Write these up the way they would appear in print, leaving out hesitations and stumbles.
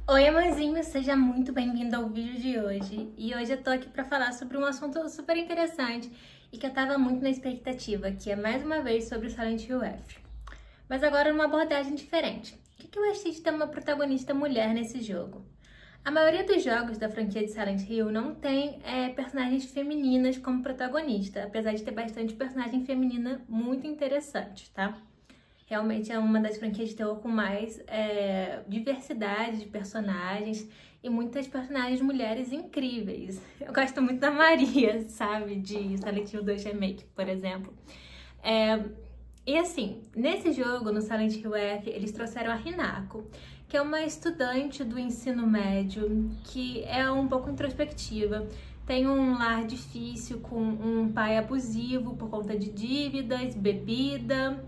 Oi, amorzinho, seja muito bem-vindo ao vídeo de hoje. E hoje eu tô aqui pra falar sobre um assunto super interessante e que eu tava muito na expectativa, que é mais uma vez sobre o Silent Hill F. Mas agora numa abordagem diferente. O que eu achei de ter uma protagonista mulher nesse jogo? A maioria dos jogos da franquia de Silent Hill não tem personagens femininas como protagonista, apesar de ter bastante personagem feminina muito interessante, tá? Realmente é uma das franquias de terror com mais diversidade de personagens e muitas personagens mulheres incríveis. Eu gosto muito da Maria, sabe? De Silent Hill 2 Remake, por exemplo. E assim, nesse jogo, no Silent Hill F, eles trouxeram a Hinako, que é uma estudante do ensino médio, que é um pouco introspectiva. Tem um lar difícil com um pai abusivo por conta de dívidas, bebida,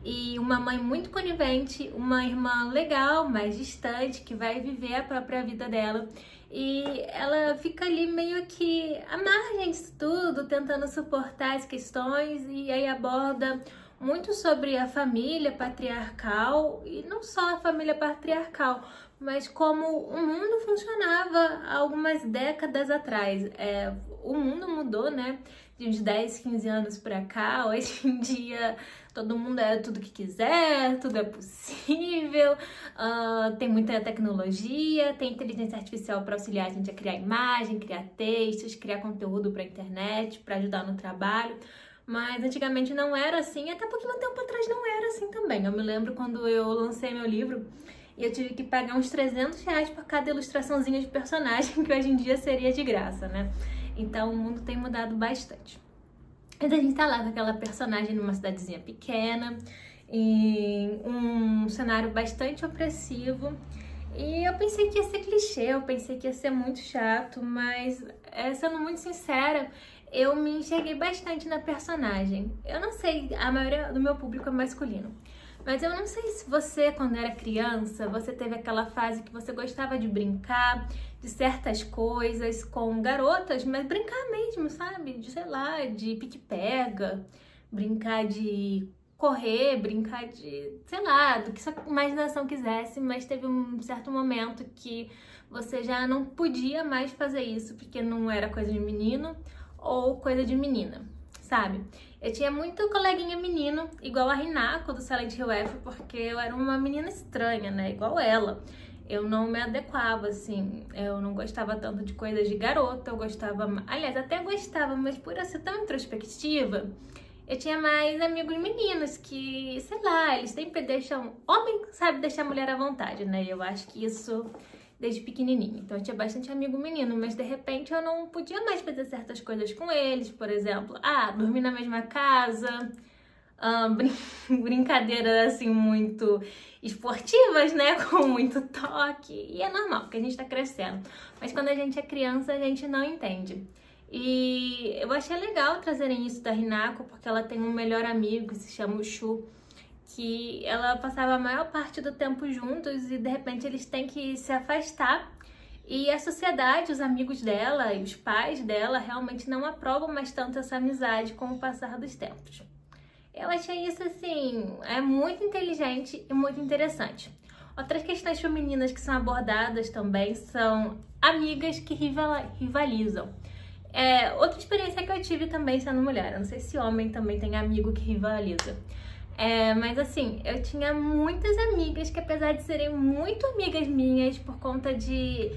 e uma mãe muito conivente, uma irmã legal, mais distante, que vai viver a própria vida dela. E ela fica ali meio que à margem disso tudo, tentando suportar as questões, e aí aborda muito sobre a família patriarcal, e não só a família patriarcal, mas como o mundo funcionava há algumas décadas atrás. O mundo mudou, né? De uns 10, 15 anos pra cá. Hoje em dia todo mundo é tudo que quiser, tudo é possível, tem muita tecnologia, tem inteligência artificial para auxiliar a gente a criar imagem, criar textos, criar conteúdo para internet, para ajudar no trabalho. Mas antigamente não era assim, até porque um tempo atrás não era assim também. Eu me lembro quando eu lancei meu livro e eu tive que pagar uns R$ 300 por cada ilustraçãozinha de personagem, que hoje em dia seria de graça, né? Então o mundo tem mudado bastante. Então a gente tá lá com aquela personagem numa cidadezinha pequena, em um cenário bastante opressivo. E eu pensei que ia ser clichê, eu pensei que ia ser muito chato, mas sendo muito sincera, eu me enxerguei bastante na personagem. Eu não sei, a maioria do meu público é masculino, mas eu não sei se você, quando era criança, você teve aquela fase que você gostava de brincar de certas coisas com garotas, mas brincar mesmo, sabe? De, sei lá, de pique-pega, brincar de correr, brincar de, sei lá, do que sua imaginação quisesse, mas teve um certo momento que você já não podia mais fazer isso, porque não era coisa de menino ou coisa de menina, sabe? Eu tinha muito coleguinha menino, igual a Hinako do Silent Hill F, porque eu era uma menina estranha, né? Igual ela. Eu não me adequava, assim, eu não gostava tanto de coisas de garota, eu gostava, aliás, até gostava, mas por eu ser tão introspectiva, eu tinha mais amigos meninos que, sei lá, eles sempre deixam, homem sabe deixar a mulher à vontade, né? Eu acho que isso desde pequenininho. Então eu tinha bastante amigo menino, mas de repente eu não podia mais fazer certas coisas com eles, por exemplo, dormir na mesma casa, brincadeiras assim muito esportivas, né, com muito toque, e é normal, porque a gente tá crescendo, mas quando a gente é criança a gente não entende. E eu achei legal trazerem isso da Hinako, porque ela tem um melhor amigo que se chama o Shu, que ela passava a maior parte do tempo juntos e de repente eles têm que se afastar. E a sociedade, os amigos dela e os pais dela realmente não aprovam mais tanto essa amizade com o passar dos tempos. Eu achei isso, assim, muito inteligente e muito interessante. Outras questões femininas que são abordadas também são amigas que rivalizam. Outra experiência que eu tive também sendo mulher. Eu não sei se homem também tem amigo que rivaliza. Mas assim, eu tinha muitas amigas que, apesar de serem muito amigas minhas por conta de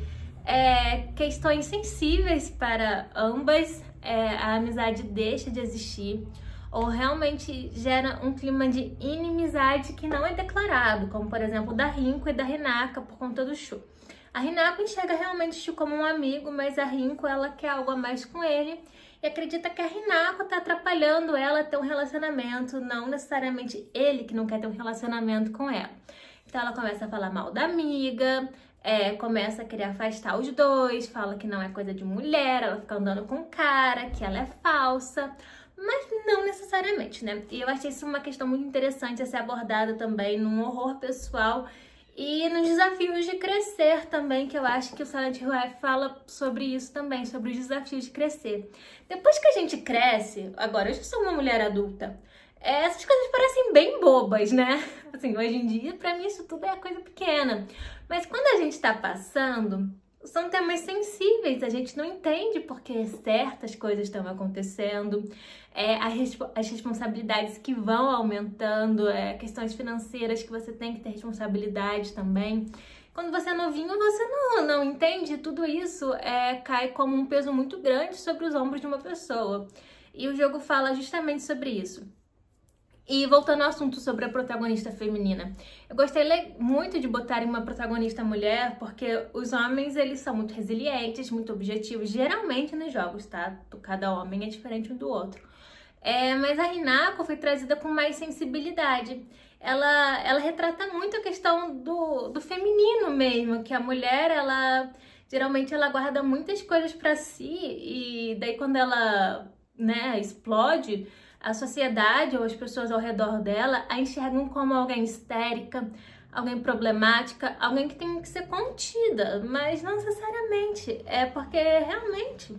questões sensíveis para ambas, a amizade deixa de existir, ou realmente gera um clima de inimizade que não é declarado, como por exemplo da Rinko e da Hinako por conta do Shu. A Hinako enxerga realmente o Shu como um amigo, mas a Rinko, ela quer algo a mais com ele e acredita que a Hinako tá atrapalhando ela a ter um relacionamento, não necessariamente ele que não quer ter um relacionamento com ela. Então ela começa a falar mal da amiga, começa a querer afastar os dois, fala que não é coisa de mulher, ela fica andando com o cara, que ela é falsa, mas não necessariamente, né? E eu achei isso uma questão muito interessante a ser abordada também num horror pessoal e nos desafios de crescer também, que eu acho que o Silent Hill F fala sobre isso também, sobre os desafios de crescer. Depois que a gente cresce, agora eu já sou uma mulher adulta, Essas coisas parecem bem bobas, né? Assim, hoje em dia, pra mim, isso tudo é coisa pequena. Mas quando a gente tá passando, são temas sensíveis, a gente não entende porque certas coisas estão acontecendo, as responsabilidades que vão aumentando, questões financeiras que você tem que ter responsabilidade também. Quando você é novinho, você não entende tudo isso, cai como um peso muito grande sobre os ombros de uma pessoa. E o jogo fala justamente sobre isso. E voltando ao assunto sobre a protagonista feminina, eu gostei muito de botarem uma protagonista mulher, porque os homens, eles são muito resilientes, muito objetivos, geralmente nos jogos, tá? Cada homem é diferente um do outro. Mas a Hinako foi trazida com mais sensibilidade. Ela retrata muito a questão do feminino mesmo, que a mulher, geralmente ela guarda muitas coisas pra si, e daí quando ela, né, explode, a sociedade ou as pessoas ao redor dela a enxergam como alguém histérica, alguém problemática, alguém que tem que ser contida, mas não necessariamente, porque realmente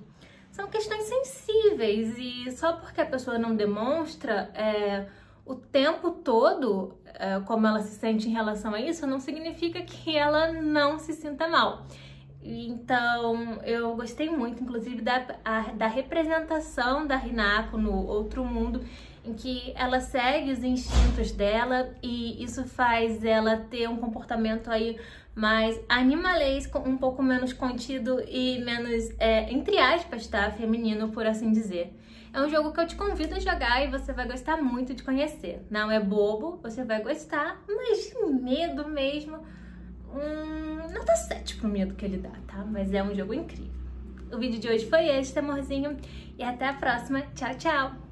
são questões sensíveis e só porque a pessoa não demonstra o tempo todo como ela se sente em relação a isso, não significa que ela não se sinta mal. Então, eu gostei muito, inclusive, da representação da Hinako no outro mundo, em que ela segue os instintos dela e isso faz ela ter um comportamento aí mais animalesco, um pouco menos contido e menos, entre aspas, tá? Feminino, por assim dizer. É um jogo que eu te convido a jogar e você vai gostar muito de conhecer. Não é bobo, você vai gostar, mas de medo mesmo... nota 7 pro medo que ele dá, tá? Mas é um jogo incrível. O vídeo de hoje foi este, amorzinho. E até a próxima. Tchau, tchau!